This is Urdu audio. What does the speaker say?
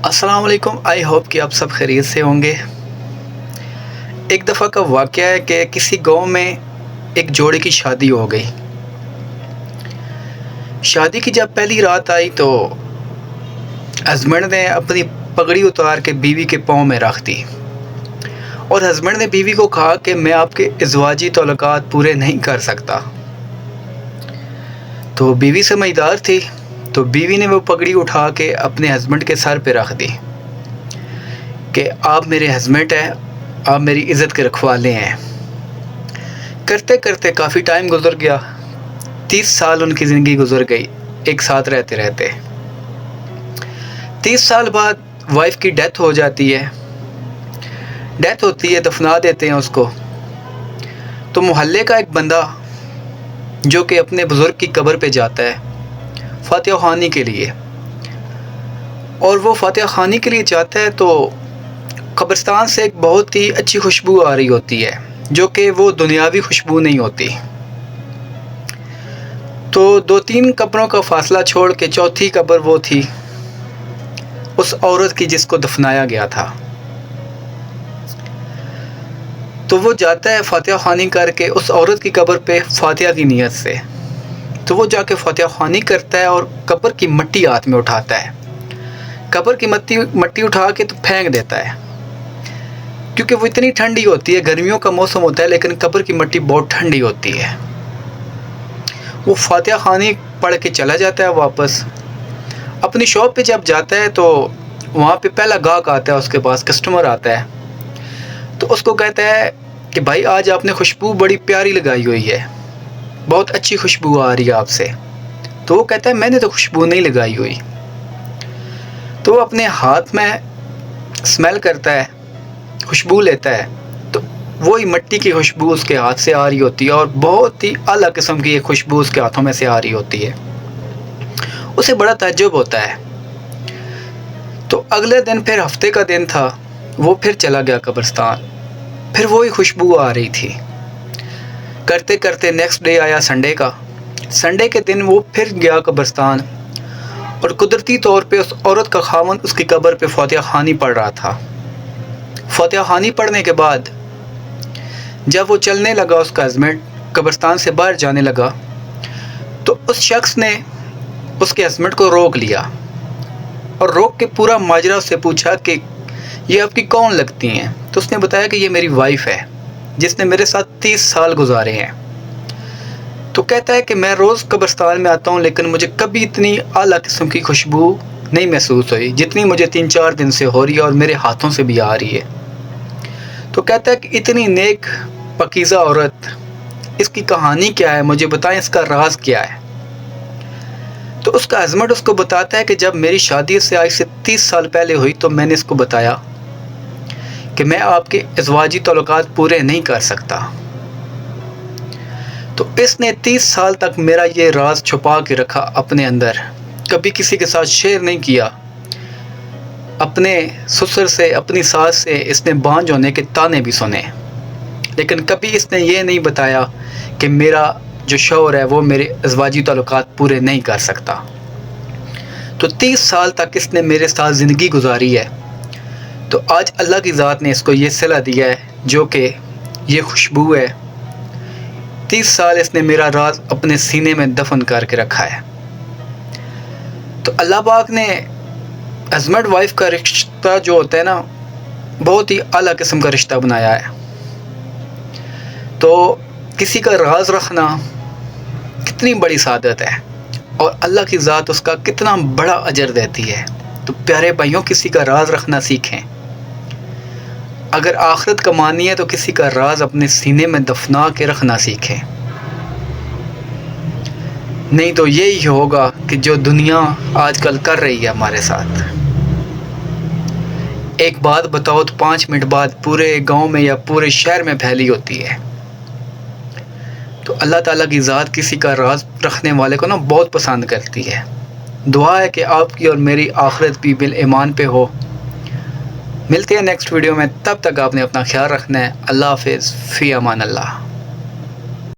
السلام علیکم، آئی ہوپ کہ آپ سب خیریت سے ہوں گے۔ ایک دفعہ کا واقعہ ہے کہ کسی گاؤں میں ایک جوڑے کی شادی ہو گئی۔ شادی کی جب پہلی رات آئی تو ہسبینڈ نے اپنی پگڑی اتار کے بیوی کے پاؤں میں رکھ دی اور ہسبینڈ نے بیوی کو کہا کہ میں آپ کے ازواجی تعلقات پورے نہیں کر سکتا۔ تو بیوی سمجھدار تھی، تو بیوی نے وہ پگڑی اٹھا کے اپنے ہسبینڈ کے سر پہ رکھ دی کہ آپ میرے ہسبینڈ ہیں، آپ میری عزت کے رکھوالے ہیں۔ کرتے کرتے کافی ٹائم گزر گیا، 30 سال ان کی زندگی گزر گئی ایک ساتھ رہتے رہتے۔ 30 سال بعد وائف کی ڈیتھ ہو جاتی ہے، ڈیتھ ہوتی ہے، دفنا دیتے ہیں اس کو۔ تو محلے کا ایک بندہ جو کہ اپنے بزرگ کی قبر پہ جاتا ہے فاتحہ خوانی کے لیے، اور وہ فاتحہ خوانی کے لیے جاتا ہے تو قبرستان سے ایک بہت ہی اچھی خوشبو آ رہی ہوتی ہے، جو کہ وہ دنیاوی خوشبو نہیں ہوتی۔ تو 2-3 قبروں کا فاصلہ چھوڑ کے چوتھی قبر وہ تھی اس عورت کی جس کو دفنایا گیا تھا۔ تو وہ جاتا ہے فاتحہ خوانی کر کے اس عورت کی قبر پہ فاتحہ کی نیت سے۔ تو وہ جا کے فاتحہ خوانی کرتا ہے اور قبر کی مٹی ہاتھ میں اٹھاتا ہے، قبر کی مٹی اٹھا کے تو پھینک دیتا ہے، کیونکہ وہ اتنی ٹھنڈی ہوتی ہے، گرمیوں کا موسم ہوتا ہے لیکن قبر کی مٹی بہت ٹھنڈی ہوتی ہے۔ وہ فاتحہ خوانی پڑھ کے چلا جاتا ہے واپس اپنی شاپ پہ۔ جب جاتا ہے تو وہاں پہ پہلا گاہک آتا ہے، اس کے پاس کسٹمر آتا ہے، تو اس کو کہتا ہے کہ بھائی آج آپ نے خوشبو بڑی پیاری لگائی ہوئی ہے، بہت اچھی خوشبو آ رہی ہے آپ سے۔ تو وہ کہتا ہے میں نے تو خوشبو نہیں لگائی ہوئی۔ تو وہ اپنے ہاتھ میں اسمیل کرتا ہے، خوشبو لیتا ہے، تو وہی مٹی کی خوشبو اس کے ہاتھ سے آ رہی ہوتی ہے اور بہت ہی اعلیٰ قسم کی ایک خوشبو اس کے ہاتھوں میں سے آ رہی ہوتی ہے۔ اسے بڑا تعجب ہوتا ہے۔ تو اگلے دن پھر ہفتے کا دن تھا، وہ پھر چلا گیا قبرستان، پھر وہی خوشبو آ رہی تھی۔ کرتے کرتے نیکسٹ ڈے آیا سنڈے کا، سنڈے کے دن وہ پھر گیا قبرستان اور قدرتی طور پہ اس عورت کا خاوند اس کی قبر پہ فاتحہ خوانی پڑھ رہا تھا۔ فاتحہ خوانی پڑھنے کے بعد جب وہ چلنے لگا، اس کا ہسبینڈ قبرستان سے باہر جانے لگا، تو اس شخص نے اس کے ہسبینڈ کو روک لیا اور روک کے پورا ماجرا اس سے پوچھا کہ یہ آپ کی کون لگتی ہیں؟ تو اس نے بتایا کہ یہ میری وائف ہے جس نے میرے ساتھ 30 سال گزارے ہیں۔ تو کہتا ہے کہ میں روز قبرستان میں آتا ہوں لیکن مجھے کبھی اتنی اعلیٰ قسم کی خوشبو نہیں محسوس ہوئی جتنی مجھے 3-4 دن سے ہو رہی ہے اور میرے ہاتھوں سے بھی آ رہی ہے۔ تو کہتا ہے کہ اتنی نیک پاکیزہ عورت، اس کی کہانی کیا ہے، مجھے بتائیں اس کا راز کیا ہے۔ تو اس کا ہسبینڈ اس کو بتاتا ہے کہ جب میری شادی سے آج سے 30 سال پہلے ہوئی تو میں نے اس کو بتایا کہ میں آپ کے ازواجی تعلقات پورے نہیں کر سکتا، تو اس نے 30 سال تک میرا یہ راز چھپا کے رکھا اپنے اندر، کبھی کسی کے ساتھ شیئر نہیں کیا۔ اپنے سسر سے، اپنی ساس سے اس نے بانجھ ہونے کے تانے بھی سنے، لیکن کبھی اس نے یہ نہیں بتایا کہ میرا جو شوہر ہے وہ میرے ازواجی تعلقات پورے نہیں کر سکتا۔ تو 30 سال تک اس نے میرے ساتھ زندگی گزاری ہے، تو آج اللہ کی ذات نے اس کو یہ صلہ دیا ہے جو کہ یہ خوشبو ہے۔ 30 سال اس نے میرا راز اپنے سینے میں دفن کر کے رکھا ہے۔ تو اللہ پاک نے ہسبینڈ وائف کا رشتہ جو ہوتا ہے نا، بہت ہی اعلیٰ قسم کا رشتہ بنایا ہے۔ تو کسی کا راز رکھنا کتنی بڑی سعادت ہے اور اللہ کی ذات اس کا کتنا بڑا اجر دیتی ہے۔ تو پیارے بھائیوں، کسی کا راز رکھنا سیکھیں۔ اگر آخرت کمانی ہے تو کسی کا راز اپنے سینے میں دفنا کے رکھنا سیکھیں، نہیں تو یہی ہوگا کہ جو دنیا آج کل کر رہی ہے ہمارے ساتھ۔ ایک بات بتاؤ تو 5 منٹ بعد پورے گاؤں میں یا پورے شہر میں پھیلی ہوتی ہے۔ تو اللہ تعالیٰ کی ذات کسی کا راز رکھنے والے کو نا بہت پسند کرتی ہے۔ دعا ہے کہ آپ کی اور میری آخرت بھی بالایمان پہ ہو۔ ملتے ہیں نیکسٹ ویڈیو میں، تب تک آپ نے اپنا خیال رکھنا ہے۔ اللہ حافظ، فی امان اللہ۔